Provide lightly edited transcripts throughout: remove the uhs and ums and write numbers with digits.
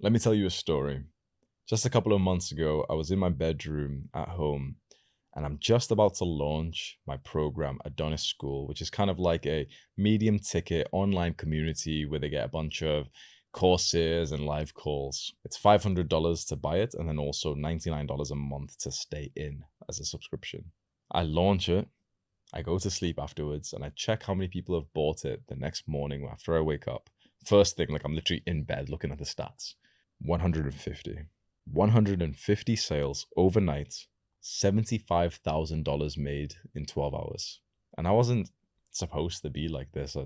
Let me tell you a story. Just a couple of months ago, I was in my bedroom at home and I'm just about to launch my program, Adonis School, which is kind of like a medium ticket online community where they get a bunch of courses and live calls. It's $500 to buy it and then also $99 a month to stay in as a subscription. I launch it, I go to sleep afterwards and I check how many people have bought it the next morning after I wake up. First thing, like I'm literally in bed looking at the stats. 150. 150 sales overnight, $75,000 made in 12 hours. And I wasn't supposed to be like this.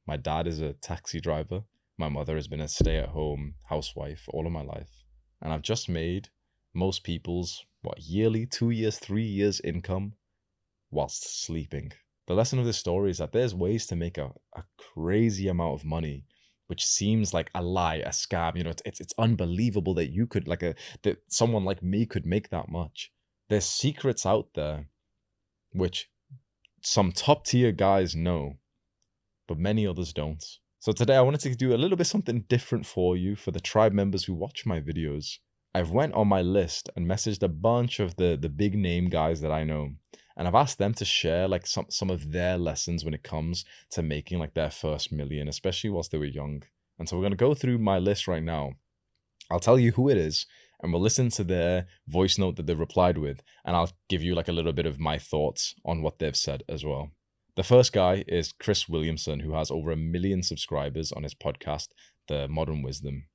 My dad is a taxi driver. My mother has been a stay at home housewife all of my life. And I've just made most people's, yearly, 2 years, 3 years income whilst sleeping. The lesson of this story is that there's ways to make a crazy amount of money, which seems like a lie, a scam. It's unbelievable that you could that someone like me could make that much. There's secrets out there which some top tier guys know, but many others don't. So today I wanted to do a little bit something different for you, for the tribe members who watch my videos. I've went on my list and messaged a bunch of the big name guys that I know. And I've asked them to share like some of their lessons when it comes to making like their first million, especially whilst they were young. And so we're going to go through my list right now. I'll tell you who it is, and we'll listen to their voice note that they replied with, and I'll give you like a little bit of my thoughts on what they've said as well. The first guy is Chris Williamson, who has over 1 million subscribers on his podcast, The Modern Wisdom.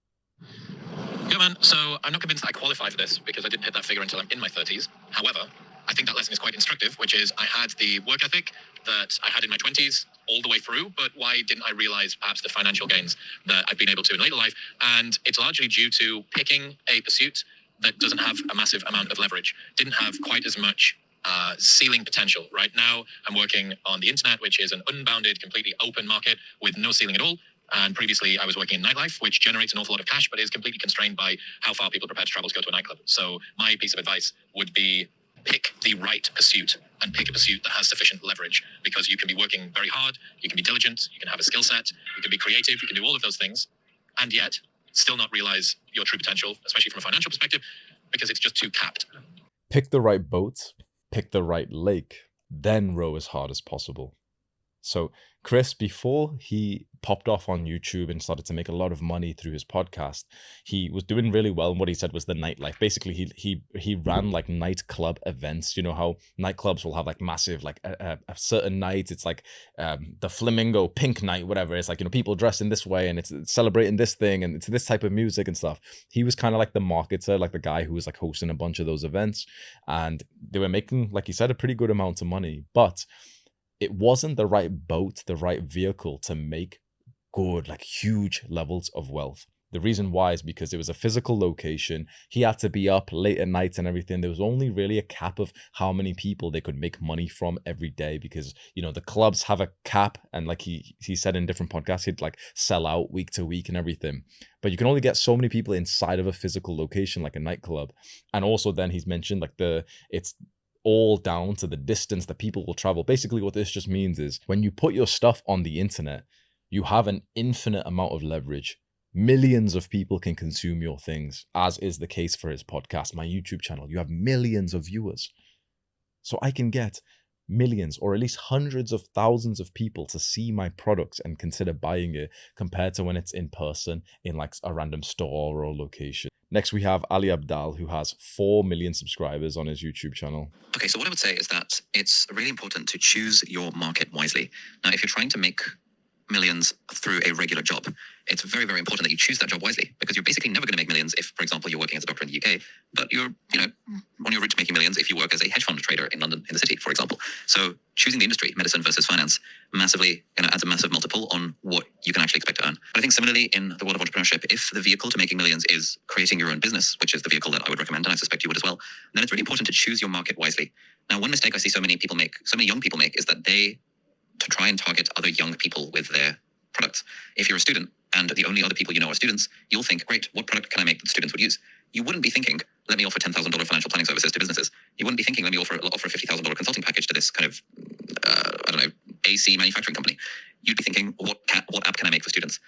Yeah, man. So I'm not convinced that I qualify for this because I didn't hit that figure until I'm in my 30s. However, I think that lesson is quite instructive, which is I had the work ethic that I had in my 20s all the way through, but why didn't I realize perhaps the financial gains that I've been able to in later life? And it's largely due to picking a pursuit that doesn't have a massive amount of leverage, didn't have quite as much ceiling potential. Right now, I'm working on the internet, which is an unbounded, completely open market with no ceiling at all. And previously, I was working in nightlife, which generates an awful lot of cash, but is completely constrained by how far people are prepared to travel to go to a nightclub. So my piece of advice would be pick the right pursuit and pick a pursuit that has sufficient leverage, because you can be working very hard, you can be diligent, you can have a skill set, you can be creative, you can do all of those things, and yet still not realize your true potential, especially from a financial perspective, because it's just too capped. Pick the right boat, pick the right lake, then row as hard as possible. So Chris, before he popped off on YouTube and started to make a lot of money through his podcast, he was doing really well. And what he said was the nightlife. Basically, he ran like nightclub events. You know how nightclubs will have like massive, like a certain night. It's like the Flamingo Pink Night, whatever. It's like, people dressed in this way and it's celebrating this thing and it's this type of music and stuff. He was kind of like the marketer, like the guy who was like hosting a bunch of those events. And they were making, like he said, a pretty good amount of money. But it wasn't the right boat, the right vehicle to make good, like huge levels of wealth. The reason why is because it was a physical location. He had to be up late at night and everything. There was only really a cap of how many people they could make money from every day, because, the clubs have a cap. And like he said in different podcasts, he'd like sell out week to week and everything. But you can only get so many people inside of a physical location, like a nightclub. And also then he's mentioned like it's all down to the distance that people will travel. Basically, what this just means is when you put your stuff on the internet, you have an infinite amount of leverage. Millions of people can consume your things, as is the case for his podcast, my YouTube channel. You have millions of viewers. So I can get millions or at least hundreds of thousands of people to see my products and consider buying it, compared to when it's in person in like a random store or location. Next, we have Ali Abdal, who has 4 million subscribers on his YouTube channel. Okay, so what I would say is that it's really important to choose your market wisely. Now, if you're trying to make millions through a regular job, it's very, very important that you choose that job wisely, because you're basically never going to make millions if, for example, you're working as a doctor in the UK, but you're, on your route to making millions if you work as a hedge fund trader in London, in the city, for example. So choosing the industry, medicine versus finance, massively adds a massive multiple on what you can actually expect to earn. But I think similarly in the world of entrepreneurship, if the vehicle to making millions is creating your own business, which is the vehicle that I would recommend, and I suspect you would as well, then it's really important to choose your market wisely. Now, one mistake I see so many young people make, is that they to try and target other young people with their products. If you're a student and the only other people you know are students, you'll think, great, what product can I make that students would use? You wouldn't be thinking, let me offer $10,000 financial planning services to businesses. You wouldn't be thinking, let me offer a $50,000 consulting package to this kind of, AC manufacturing company. You'd be thinking, what app can I make for students?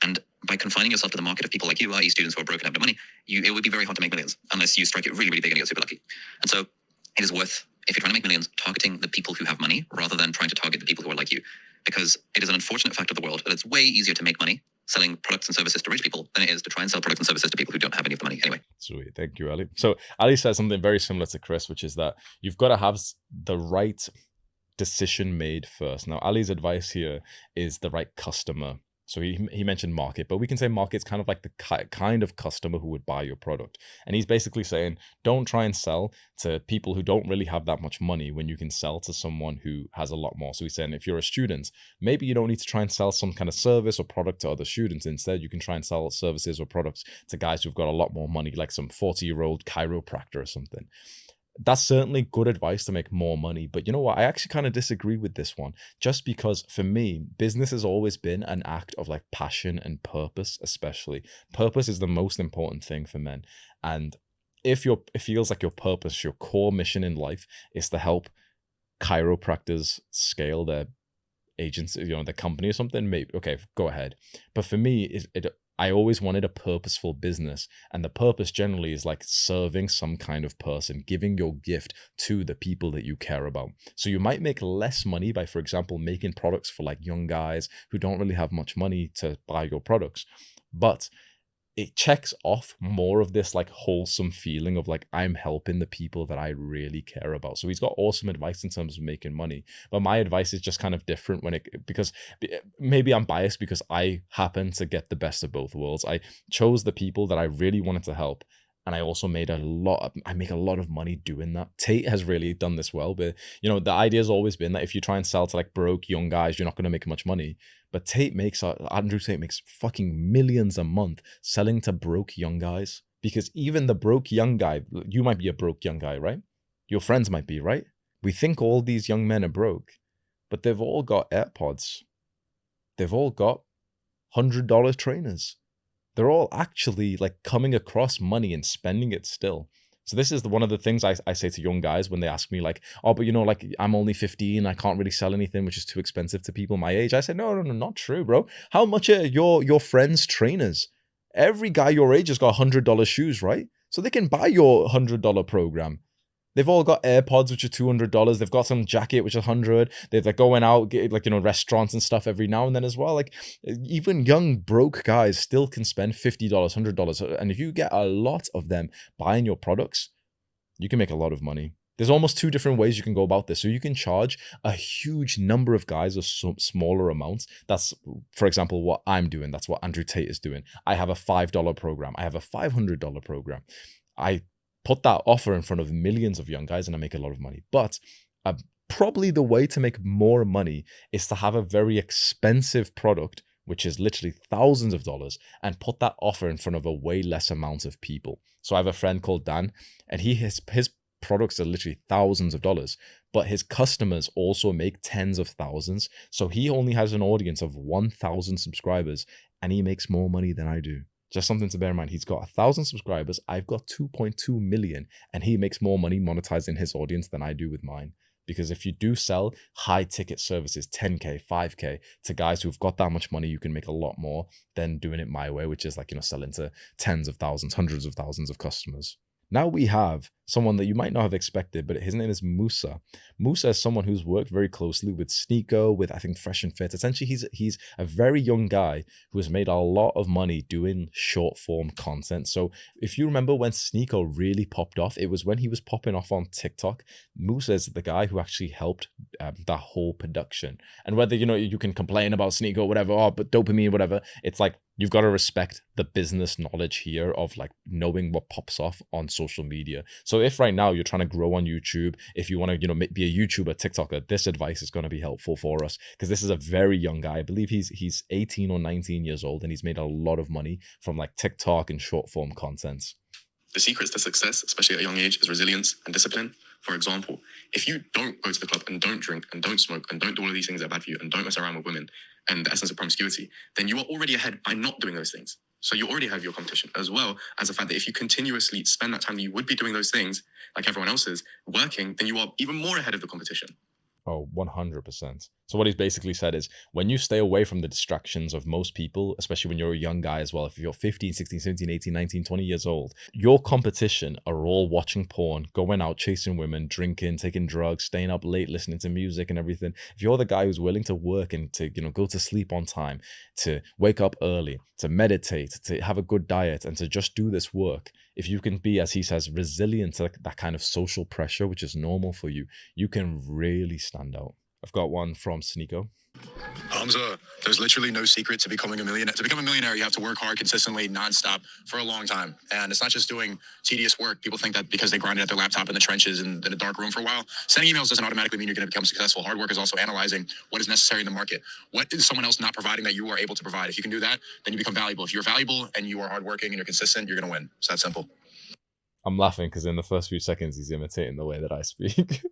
And by confining yourself to the market of people like you, i.e. students who are broken, have no money, it would be very hard to make millions unless you strike it really, really big and you get super lucky. And so it is worth, if you're trying to make millions, targeting the people who have money rather than trying to target the people who are like you. Because it is an unfortunate fact of the world that it's way easier to make money selling products and services to rich people than it is to try and sell products and services to people who don't have any of the money anyway. Sweet. Thank you, Ali. So Ali says something very similar to Chris, which is that you've got to have the right decision made first. Now, Ali's advice here is the right customer. So he mentioned market, but we can say market's kind of like the kind of customer who would buy your product. And he's basically saying, don't try and sell to people who don't really have that much money when you can sell to someone who has a lot more. So he's saying, if you're a student, maybe you don't need to try and sell some kind of service or product to other students. Instead, you can try and sell services or products to guys who've got a lot more money, like some 40-year-old chiropractor or something. That's certainly good advice to make more money. But you know what? I actually kind of disagree with this one, just because for me, business has always been an act of like passion and purpose, especially. Purpose is the most important thing for men. And if it feels like your purpose, your core mission in life is to help chiropractors scale their agency, their company or something, maybe, okay, go ahead. But for me, I always wanted a purposeful business, and the purpose generally is like serving some kind of person, giving your gift to the people that you care about. So you might make less money by, for example, making products for like young guys who don't really have much money to buy your products, but it checks off more of this like wholesome feeling of like, I'm helping the people that I really care about. So he's got awesome advice in terms of making money, but my advice is just kind of different because maybe I'm biased because I happen to get the best of both worlds. I chose the people that I really wanted to help, and I also make a lot of money doing that. Tate has really done this well, but the idea has always been that if you try and sell to like broke young guys, you're not going to make much money. But Andrew Tate makes fucking millions a month selling to broke young guys, because even the broke young guy, you might be a broke young guy, right? Your friends might be, right? We think all these young men are broke, but they've all got AirPods. They've all got $100 trainers. They're all actually like coming across money and spending it still. So this is one of the things I say to young guys when they ask me like, oh, but like I'm only 15, I can't really sell anything, which is too expensive to people my age. I say, no, not true, bro. How much are your friends' trainers? Every guy your age has got $100 shoes, right? So they can buy your $100 program. They've all got AirPods, which are $200. They've got some jacket, which is $100. They're like going out, get, like, restaurants and stuff every now and then as well. Like even young broke guys still can spend $50, $100. And if you get a lot of them buying your products, you can make a lot of money. There's almost two different ways you can go about this. So you can charge a huge number of guys a smaller amounts. That's, for example, what I'm doing. That's what Andrew Tate is doing. I have a $5 program. I have a $500 program. I put that offer in front of millions of young guys and I make a lot of money. But probably the way to make more money is to have a very expensive product, which is literally thousands of dollars, and put that offer in front of a way less amount of people. So I have a friend called Dan, and his products are literally thousands of dollars, but his customers also make tens of thousands. So he only has an audience of 1,000 subscribers, and he makes more money than I do. Just something to bear in mind. He's got 1,000 subscribers. I've got 2.2 million, and he makes more money monetizing his audience than I do with mine. Because if you do sell high ticket services, 10K, 5K to guys who've got that much money, you can make a lot more than doing it my way, which is like, selling to tens of thousands, hundreds of thousands of customers. Now we have someone that you might not have expected, but his name is Musa. Musa is someone who's worked very closely with Sneeko, with I think Fresh and Fit. Essentially, he's a very young guy who has made a lot of money doing short form content. So if you remember when Sneeko really popped off, it was when he was popping off on TikTok. Musa is the guy who actually helped that whole production. And whether, you can complain about Sneeko, whatever, but dopamine, whatever, it's like, you've got to respect the business knowledge here of like knowing what pops off on social media. So if right now you're trying to grow on YouTube, if you want to, be a YouTuber, TikToker, this advice is going to be helpful for us, because this is a very young guy. I believe he's 18 or 19 years old, and he's made a lot of money from like TikTok and short form content. The secrets to success, especially at a young age, is resilience and discipline. For example, if you don't go to the club and don't drink and don't smoke and don't do all of these things that are bad for you and don't mess around with women and the essence of promiscuity, then you are already ahead by not doing those things. So you already have your competition, as well as the fact that if you continuously spend that time that you would be doing those things like everyone else is working, then you are even more ahead of the competition. Oh, 100%. So what he's basically said is when you stay away from the distractions of most people, especially when you're a young guy as well, if you're 15, 16, 17, 18, 19, 20 years old, your competition are all watching porn, going out, chasing women, drinking, taking drugs, staying up late, listening to music and everything. If you're the guy who's willing to work and to, go to sleep on time, to wake up early, to meditate, to have a good diet, and to just do this work, if you can be, as he says, resilient to that kind of social pressure, which is normal for you, you can really stand out. I've got one from Sneeko. Hamza, there's literally no secret to becoming a millionaire. To become a millionaire, you have to work hard consistently, nonstop, for a long time. And it's not just doing tedious work. People think that because they grinded at their laptop in the trenches and in a dark room for a while, sending emails doesn't automatically mean you're going to become successful. Hard work is also analyzing what is necessary in the market. What is someone else not providing that you are able to provide? If you can do that, then you become valuable. If you're valuable and you are hardworking and you're consistent, you're going to win. It's that simple. I'm laughing because in the first few seconds, he's imitating the way that I speak.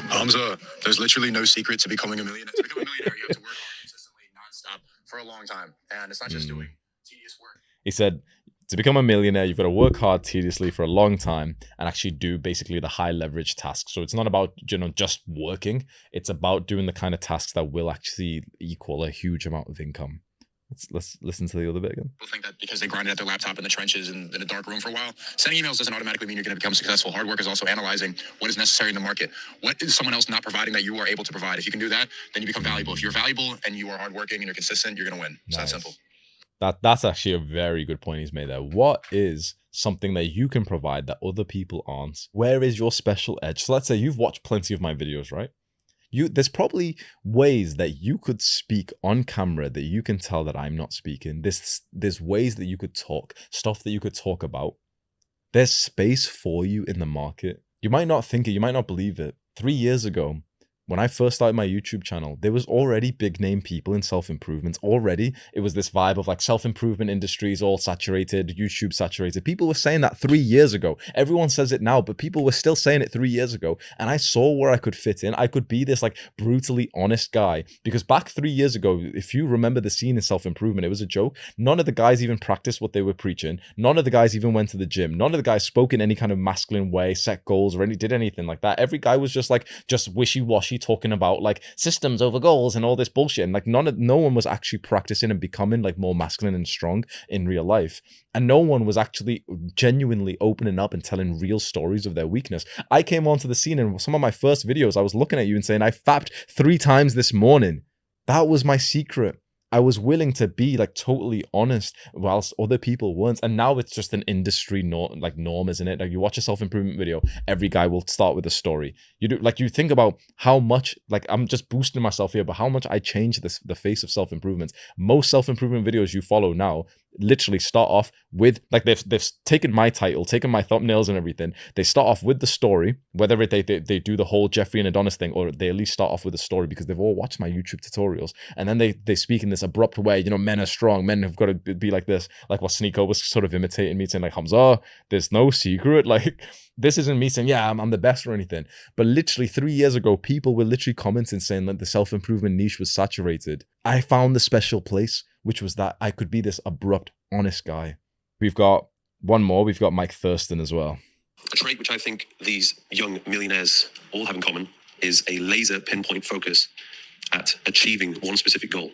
Hamza, there's literally no secret to becoming a millionaire. To become a millionaire, you have to work hard consistently, nonstop, for a long time. And it's not just doing tedious work. He said, to become a millionaire, you've got to work hard tediously for a long time and actually do basically the high leverage tasks. So it's not about, just working. It's about doing the kind of tasks that will actually equal a huge amount of income. Let's listen to the other bit again. People think that because they grinded at their laptop in the trenches and in a dark room for a while, sending emails doesn't automatically mean you're going to become successful. Hard work is also analyzing what is necessary in the market. What is someone else not providing that you are able to provide? If you can do that, then you become valuable. If you're valuable and you are hardworking and you're consistent, you're going to win. It's that simple. That's actually a very good point he's made there. What is something that you can provide that other people aren't? Where is your special edge? So let's say you've watched plenty of my videos, right? There's probably ways that you could speak on camera that you can tell that I'm not speaking. There's ways that you could talk, stuff that you could talk about. There's space for you in the market. You might not think it, you might not believe it. 3 years ago, when I first started my YouTube channel, there was already big name people in self-improvement. Already, it was this vibe of like self-improvement industries all saturated, YouTube saturated. People were saying that 3 years ago. Everyone says it now, but people were still saying it 3 years ago. And I saw where I could fit in. I could be this like brutally honest guy. Because back 3 years ago, if you remember the scene in self-improvement, it was a joke. None of the guys even practiced what they were preaching. None of the guys even went to the gym. None of the guys spoke in any kind of masculine way, set goals, or did anything like that. Every guy was just wishy-washy, talking about like systems over goals and all this bullshit, and like no one was actually practicing and becoming like more masculine and strong in real life, and no one was actually genuinely opening up and telling real stories of their weakness. I came onto the scene, and some of my first videos I was looking at you and saying I fapped 3 times this morning. That was my secret. I was willing to be like totally honest whilst other people weren't. And now it's just an industry norm, isn't it? Like you watch a self-improvement video, every guy will start with a story. You think about how much, like I'm just boosting myself here, but how much I changed the face of self-improvement. Most self-improvement videos you follow now literally start off with like they've taken my title, taken my thumbnails and everything. They start off with the story, whether they do the whole Jeffrey and Adonis thing, or they at least start off with a story because they've all watched my YouTube tutorials, and then they speak in this abrupt way. Men are strong, men have got to be like this, like what Sneeko was sort of imitating me, saying like, Hamza, there's no secret. Like this isn't me saying yeah I'm the best or anything, but literally 3 years ago people were literally commenting saying that the self-improvement niche was saturated. I found the special place, which was that I could be this abrupt, honest guy. We've got one more. We've got Mike Thurston as well. A trait which I think these young millionaires all have in common is a laser pinpoint focus at achieving one specific goal.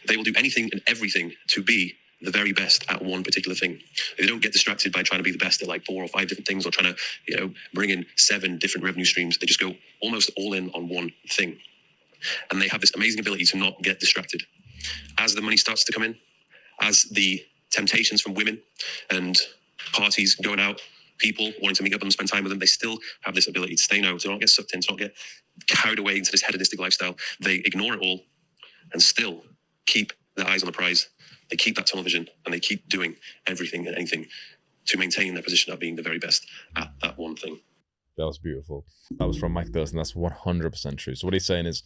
They will do anything and everything to be the very best at one particular thing. They don't get distracted by trying to be the best at like 4 or 5 different things, or trying to, bring in 7 different revenue streams. They just go almost all in on one thing. And they have this amazing ability to not get distracted. As the money starts to come in, as the temptations from women and parties going out, people wanting to meet up and spend time with them, they still have this ability to stay no, to not get sucked in, to not get carried away into this hedonistic lifestyle. They ignore it all and still keep their eyes on the prize. They keep that tunnel vision and they keep doing everything and anything to maintain their position of being the very best at that one thing. That was beautiful. That was from Mike Thurston. That's 100% true. So what he's saying is,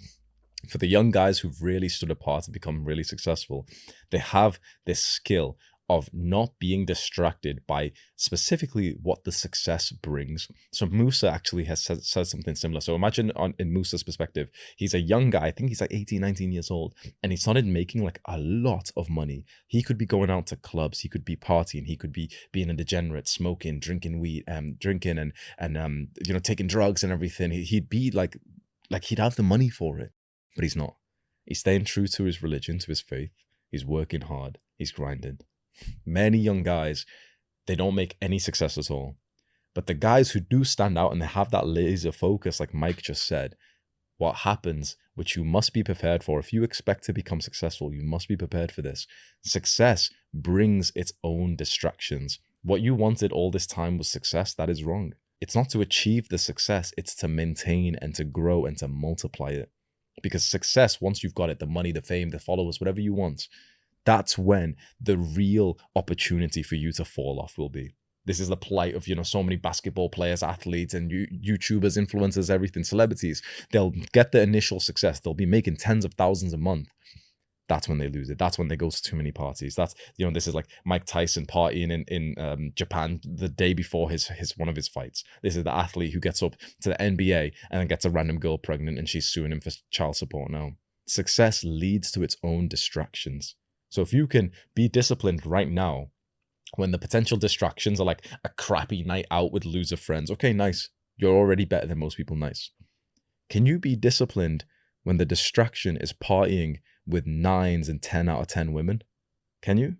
for the young guys who've really stood apart and become really successful, they have this skill of not being distracted by specifically what the success brings. So Musa actually has said something similar. So imagine in Musa's perspective, he's a young guy, I think he's like 18, 19 years old, and he started making like a lot of money. He could be going out to clubs, he could be partying, he could be being a degenerate, smoking, drinking weed, drinking and taking drugs and everything. He'd be like he'd have the money for it. But he's not. He's staying true to his religion, to his faith. He's working hard. He's grinding. Many young guys, they don't make any success at all. But the guys who do stand out and they have that laser focus, like Mike just said, what happens, which you must be prepared for. If you expect to become successful, you must be prepared for this. Success brings its own distractions. What you wanted all this time was success. That is wrong. It's not to achieve the success. It's to maintain and to grow and to multiply it. Because success, once you've got it, the money, the fame, the followers, whatever you want, that's when the real opportunity for you to fall off will be. This is the plight of, so many basketball players, athletes, and YouTubers, influencers, everything, celebrities. They'll get the initial success. They'll be making tens of thousands a month. That's when they lose it. That's when they go to too many parties. That's, this is like Mike Tyson partying in Japan the day before his one of his fights. This is the athlete who gets up to the NBA and then gets a random girl pregnant and she's suing him for child support now. Success leads to its own distractions. So if you can be disciplined right now, when the potential distractions are like a crappy night out with loser friends, okay, nice. You're already better than most people, nice. Can you be disciplined when the distraction is partying with 9s and 10 out of 10 women? Can you?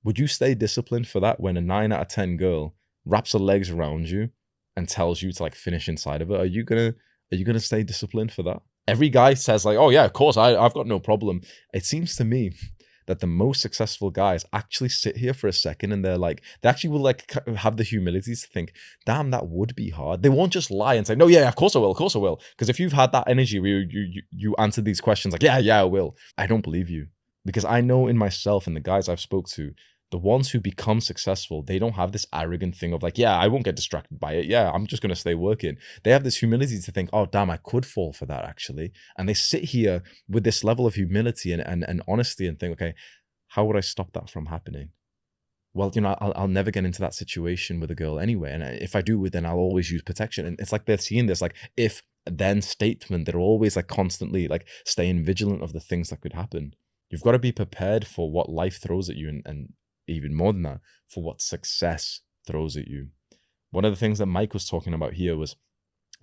Would you stay disciplined for that when a 9 out of 10 girl wraps her legs around you and tells you to like finish inside of it? Are you gonna stay disciplined for that? Every guy says like, oh yeah, of course, I've got no problem. It seems to me that the most successful guys actually sit here for a second and they actually will like have the humility to think, damn, that would be hard. They won't just lie and say, no, yeah, of course I will. Because if you've had that energy where you answer these questions like, yeah, I will. I don't believe you. Because I know in myself and the guys I've spoke to, the ones who become successful, they don't have this arrogant thing of like, yeah, I won't get distracted by it. Yeah, I'm just going to stay working. They have this humility to think, oh, damn, I could fall for that actually. And they sit here with this level of humility and honesty and think, okay, how would I stop that from happening? Well, I'll never get into that situation with a girl anyway. And if I do, then I'll always use protection. And it's like they're seeing this like if then statement. They're always like constantly like staying vigilant of the things that could happen. You've got to be prepared for what life throws at you and even more than that, for what success throws at you. One of the things that Mike was talking about here was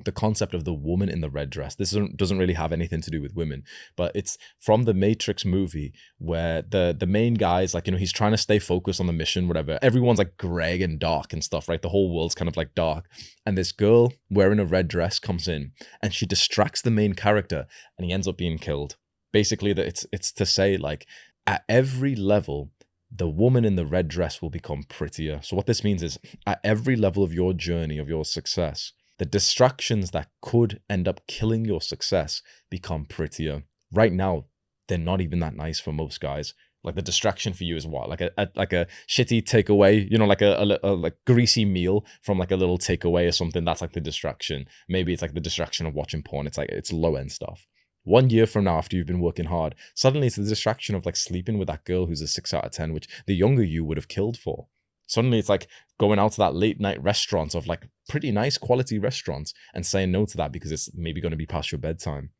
the concept of the woman in the red dress. This doesn't really have anything to do with women, but it's from the Matrix movie where the main guy is like, he's trying to stay focused on the mission, whatever. Everyone's like gray and dark and stuff, right? The whole world's kind of like dark. And this girl wearing a red dress comes in and she distracts the main character and he ends up being killed. Basically, it's to say like at every level, the woman in the red dress will become prettier. So what this means is at every level of your journey, of your success, the distractions that could end up killing your success become prettier. Right now, they're not even that nice for most guys. Like the distraction for you is what? Like a shitty takeaway, like a like greasy meal from like a little takeaway or something. That's like the distraction. Maybe it's like the distraction of watching porn. It's like, it's low end stuff. 1 year from now, after you've been working hard, suddenly it's the distraction of like sleeping with that girl who's a 6 out of 10, which the younger you would have killed for. Suddenly it's like going out to that late night restaurant of like pretty nice quality restaurants and saying no to that because it's maybe going to be past your bedtime.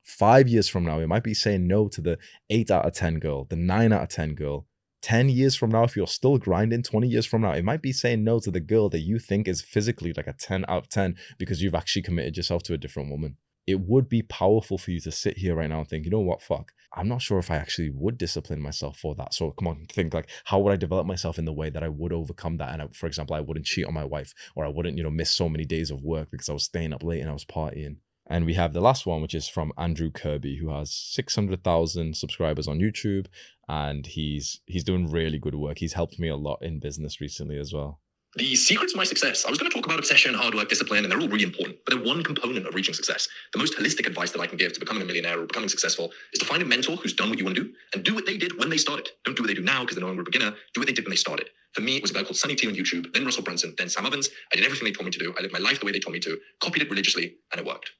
5 years from now, it might be saying no to the 8 out of 10 girl, the 9 out of 10 girl. 10 years from now, if you're still grinding, 20 years from now, it might be saying no to the girl that you think is physically like a 10 out of 10 because you've actually committed yourself to a different woman. It would be powerful for you to sit here right now and think, you know what, fuck, I'm not sure if I actually would discipline myself for that. So come on, think like, how would I develop myself in the way that I would overcome that? And for example, I wouldn't cheat on my wife, or I wouldn't, miss so many days of work because I was staying up late and I was partying. And we have the last one, which is from Andrew Kirby, who has 600,000 subscribers on YouTube. And he's doing really good work. He's helped me a lot in business recently as well. The secrets of my success. I was going to talk about obsession, hard work, discipline, and they're all really important, but they're one component of reaching success. The most holistic advice that I can give to becoming a millionaire or becoming successful is to find a mentor who's done what you want to do and do what they did when they started. Don't do what they do now because they're no longer a beginner. Do what they did when they started. For me, it was a guy called Sonny T on YouTube, then Russell Brunson, then Sam Ovens. I did everything they told me to do. I lived my life the way they told me to, copied it religiously, and it worked.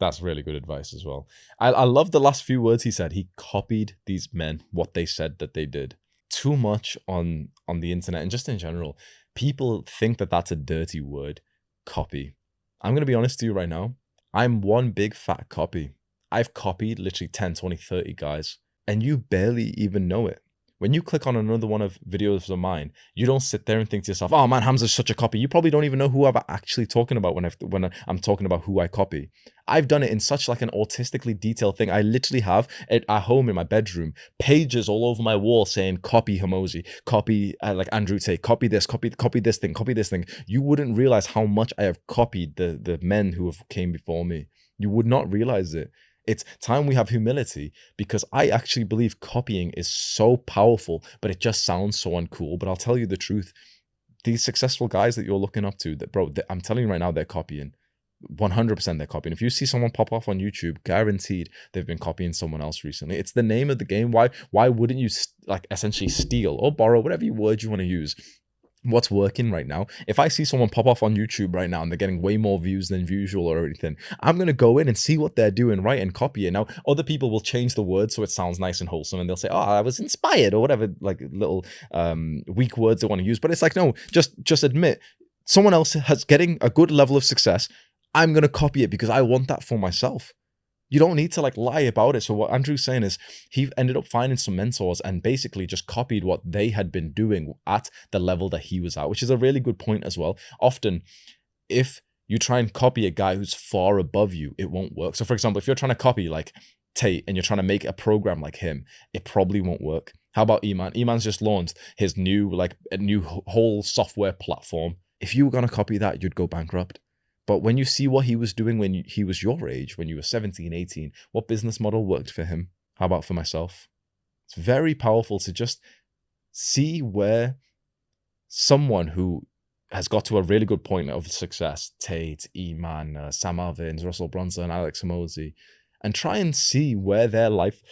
That's really good advice as well. I love the last few words he said. He copied these men, what they said that they did. Too much on the internet and just in general. People think that that's a dirty word, copy. I'm going to be honest to you right now. I'm one big fat copy. I've copied literally 10, 20, 30 guys, and you barely even know it. When you click on another one of videos of mine, you don't sit there and think to yourself, "Oh man, Hamza's such a copy." You probably don't even know who I'm actually talking about when I'm talking about who I copy. I've done it in such like an autistically detailed thing. I literally have at home in my bedroom pages all over my wall saying copy Hamosi, copy like Andrew Tate, copy this thing, copy this thing. You wouldn't realize how much I have copied the men who have came before me. You would not realize it. It's time we have humility, because I actually believe copying is so powerful, but it just sounds so uncool. But I'll tell you the truth. These successful guys that you're looking up to, that bro, I'm telling you right now, they're copying. 100% they're copying. If you see someone pop off on YouTube, guaranteed they've been copying someone else recently. It's the name of the game. Why wouldn't you like essentially steal or borrow, whatever word you want to use, what's working right now? If I see someone pop off on YouTube right now and they're getting way more views than usual or anything, I'm going to go in and see what they're doing, right, and copy it. Now, other people will change the word so it sounds nice and wholesome, and they'll say, "Oh, I was inspired," or whatever, like little weak words they want to use. But it's like, no, just admit someone else has getting a good level of success. I'm going to copy it because I want that for myself. You don't need to like lie about it. So what Andrew's saying is he ended up finding some mentors and basically just copied what they had been doing at the level that he was at, which is a really good point as well. Often, if you try and copy a guy who's far above you, it won't work. So for example, if you're trying to copy like Tate and you're trying to make a program like him, it probably won't work. How about Iman? Iman's just launched his new a new whole software platform. If you were going to copy that, you'd go bankrupt. But when you see what he was doing when he was your age, when you were 17, 18, what business model worked for him? How about for myself? It's very powerful to just see where someone who has got to a really good point of success, Tate, Iman, Sam Alvins, Russell Brunson, Alex Hormozi, and try and see where their life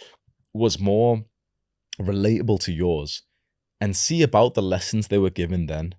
was more relatable to yours and see about the lessons they were given then.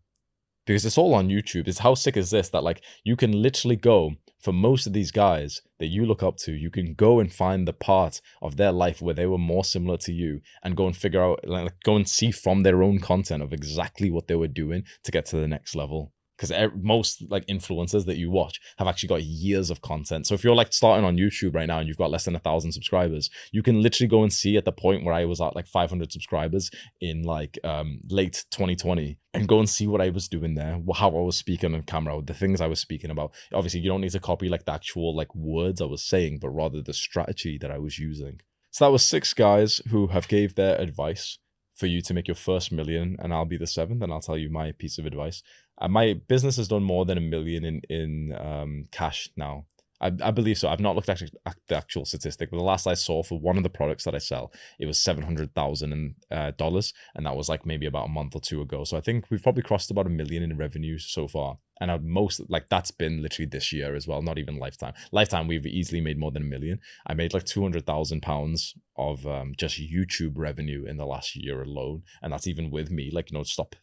Because it's all on YouTube. It's how sick is this that like you can literally go for most of these guys that you look up to, you can go and find the part of their life where they were more similar to you and go and figure out, like go and see from their own content of exactly what they were doing to get to the next level. Because most like influencers that you watch have actually got years of content. So if you're like starting on YouTube right now and you've got less than 1,000 subscribers, you can literally go and see at the point where I was at like 500 subscribers in like late 2020 and go and see what I was doing there, how I was speaking on camera, the things I was speaking about. Obviously, you don't need to copy like the actual like words I was saying, but rather the strategy that I was using. So that was 6 guys who have gave their advice for you to make your first million, and I'll be the 7th, and I'll tell you my piece of advice. My business has done more than $1 million in cash now. I believe so. I've not looked at the actual statistic, but the last I saw for one of the products that I sell, it was $700,000, and that was like maybe about a month or 2 ago. So I think we've probably crossed about $1 million in revenue so far. And I'd most like that's been literally this year as well, not even lifetime. Lifetime, we've easily made more than $1 million. I made like £200,000 of just YouTube revenue in the last year alone, and that's even with me like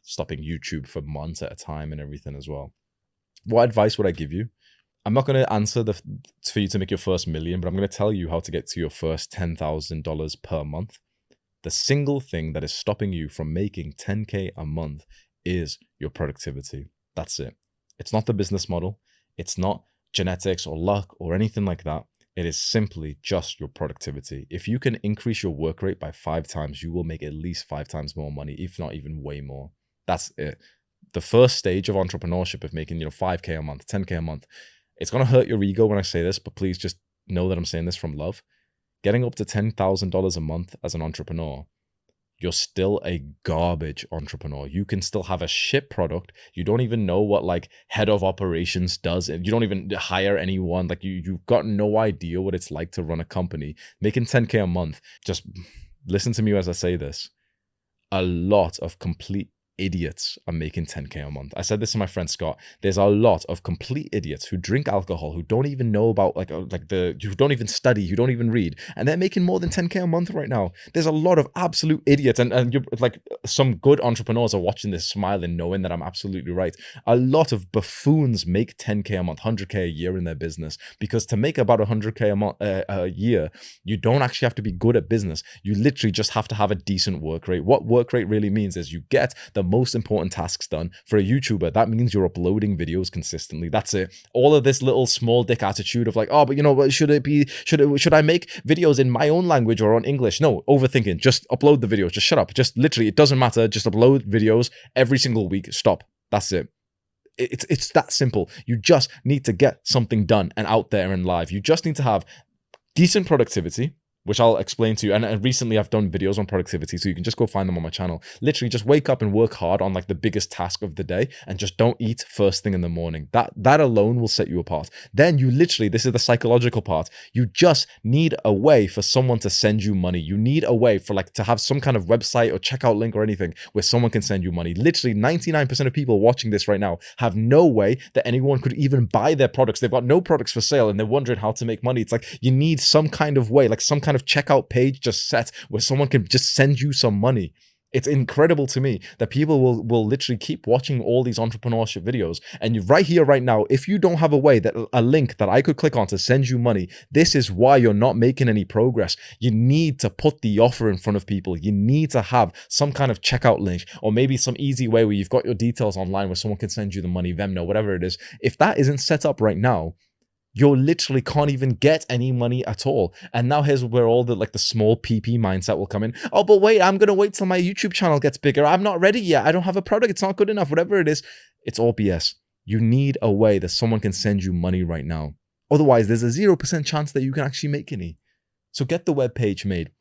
stopping YouTube for months at a time and everything as well. What advice would I give you? I'm not going to answer for you to make your first $1 million, but I'm going to tell you how to get to your first $10,000 per month. The single thing that is stopping you from making 10K a month is your productivity. That's it. It's not the business model. It's not genetics or luck or anything like that. It is simply just your productivity. If you can increase your work rate by 5 times, you will make at least 5 times more money, if not even way more. That's it. The first stage of entrepreneurship of making, 5K a month, 10K a month, it's going to hurt your ego when I say this, but please just know that I'm saying this from love. Getting up to $10,000 a month as an entrepreneur, you're still a garbage entrepreneur. You can still have a shit product. You don't even know what like head of operations does. And you don't even hire anyone. Like you've got no idea what it's like to run a company. Making 10K a month, just listen to me as I say this. A lot of complete idiots are making 10K a month. I said this to my friend Scott. There's a lot of complete idiots who drink alcohol, who don't even know about who don't even study, who don't even read, and they're making more than 10K a month right now. There's a lot of absolute idiots, and you're like some good entrepreneurs are watching this smiling, knowing that I'm absolutely right. A lot of buffoons make 10K a month, 100K a year in their business, because to make about 100K a month a year, you don't actually have to be good at business. You literally just have to have a decent work rate. What work rate really means is you get the most important tasks done. For a YouTuber, that means you're uploading videos consistently. That's it. All of this little small dick attitude of like, oh, but you know what, should I make videos in my own language or on English? No, overthinking. Just upload the videos. Just shut up. Just literally, it doesn't matter. Just upload videos every single week. Stop. That's it. It's that simple. You just need to get something done and out there and live. You just need to have decent productivity, which I'll explain to you. And recently I've done videos on productivity, so you can just go find them on my channel. Literally just wake up and work hard on like the biggest task of the day and just don't eat first thing in the morning. That alone will set you apart. Then you literally, this is the psychological part, you just need a way for someone to send you money. You need a way for like to have some kind of website or checkout link or anything where someone can send you money. Literally 99% of people watching this right now have no way that anyone could even buy their products. They've got no products for sale and they're wondering how to make money. It's like you need some kind of way, like some kind of checkout page just set where someone can just send you some money. It's incredible to me that people will literally keep watching all these entrepreneurship videos. And right here, right now, if you don't have a link that I could click on to send you money, this is why you're not making any progress. You need to put the offer in front of people. You need to have some kind of checkout link or maybe some easy way where you've got your details online where someone can send you the money, Venmo, whatever it is. If that isn't set up right now, you literally can't even get any money at all. And now here's where all the like the small PP mindset will come in. Oh, but wait, I'm going to wait till my YouTube channel gets bigger. I'm not ready yet. I don't have a product. It's not good enough. Whatever it is, it's all BS. You need a way that someone can send you money right now. Otherwise, there's a 0% chance that you can actually make any. So get the web page made.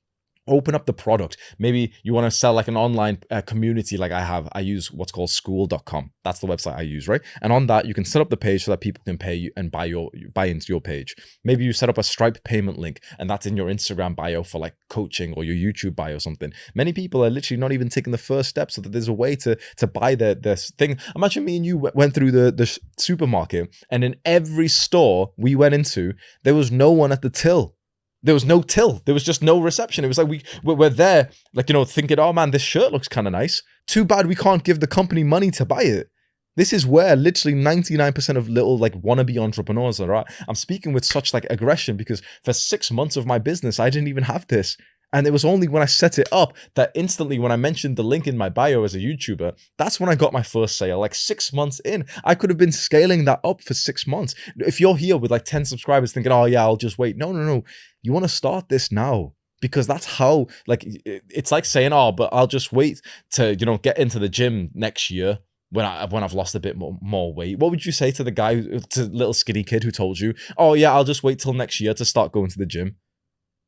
Open up the product. Maybe you want to sell like an online community like I have. I use what's called school.com. That's the website I use, right? And on that, you can set up the page so that people can pay you and buy into your page. Maybe you set up a Stripe payment link and that's in your Instagram bio for like coaching or your YouTube bio or something. Many people are literally not even taking the first step so that there's a way to buy their thing. Imagine me and you went through the supermarket and in every store we went into, there was no one at the till. There was no till. There was just no reception. It was like we're there, like, you know, thinking, oh man, this shirt looks kind of nice. Too bad we can't give the company money to buy it. This is where literally 99% of little like wannabe entrepreneurs are at. I'm speaking with such like aggression because for 6 months of my business, I didn't even have this. And it was only when I set it up that instantly when I mentioned the link in my bio as a YouTuber, that's when I got my first sale, like 6 months in. I could have been scaling that up for 6 months. If you're here with like 10 subscribers thinking, oh yeah, I'll just wait. No. You want to start this now because that's how, like, it's like saying, oh, but I'll just wait to, you know, get into the gym next year when I've lost a bit more weight. What would you say to the guy, to the little skinny kid who told you, oh yeah, I'll just wait till next year to start going to the gym?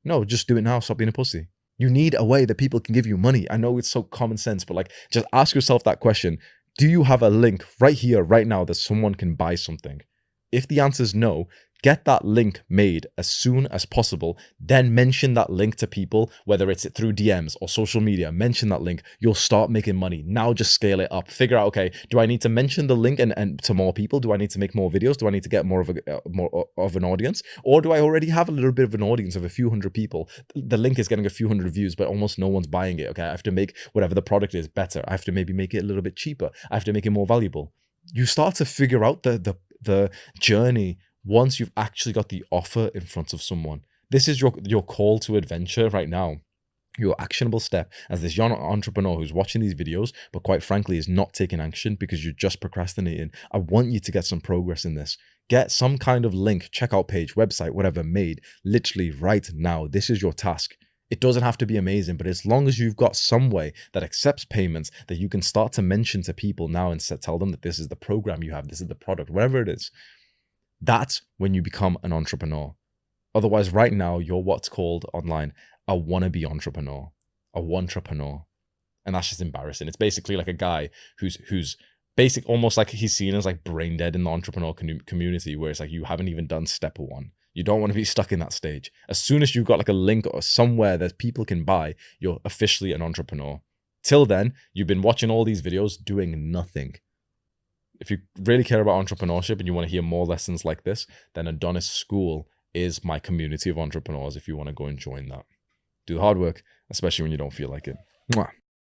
No, just do it now. Stop being a pussy. You need a way that people can give you money. I know it's so common sense, but like, just ask yourself that question. Do you have a link right here, right now that someone can buy something? If the answer is no, get that link made as soon as possible. Then mention that link to people, whether it's through DMs or social media. Mention that link. You'll start making money. Now just scale it up. Figure out, okay, do I need to mention the link and to more people? Do I need to make more videos? Do I need to get more of an audience? Or do I already have a little bit of an audience of a few hundred people? The link is getting a few hundred views, but almost no one's buying it. Okay, I have to make whatever the product is better. I have to maybe make it a little bit cheaper. I have to make it more valuable. You start to figure out the journey once you've actually got the offer in front of someone. This is your call to adventure right now. Your actionable step as this young entrepreneur who's watching these videos, but quite frankly is not taking action because you're just procrastinating. I want you to get some progress in this. Get some kind of link, checkout page, website, whatever made literally right now. This is your task. It doesn't have to be amazing, but as long as you've got some way that accepts payments that you can start to mention to people now and tell them that this is the program you have, this is the product, whatever it is, that's when you become an entrepreneur. Otherwise, right now, you're what's called online a wannabe entrepreneur, a wantrepreneur. And that's just embarrassing. It's basically like a guy who's basic, almost like he's seen as like brain dead in the entrepreneur community, where it's like you haven't even done step one. You don't want to be stuck in that stage. As soon as you've got like a link or somewhere that people can buy, you're officially an entrepreneur. Till then, you've been watching all these videos doing nothing. If you really care about entrepreneurship and you want to hear more lessons like this, then Adonis School is my community of entrepreneurs if you want to go and join that. Do the hard work, especially when you don't feel like it. Mwah.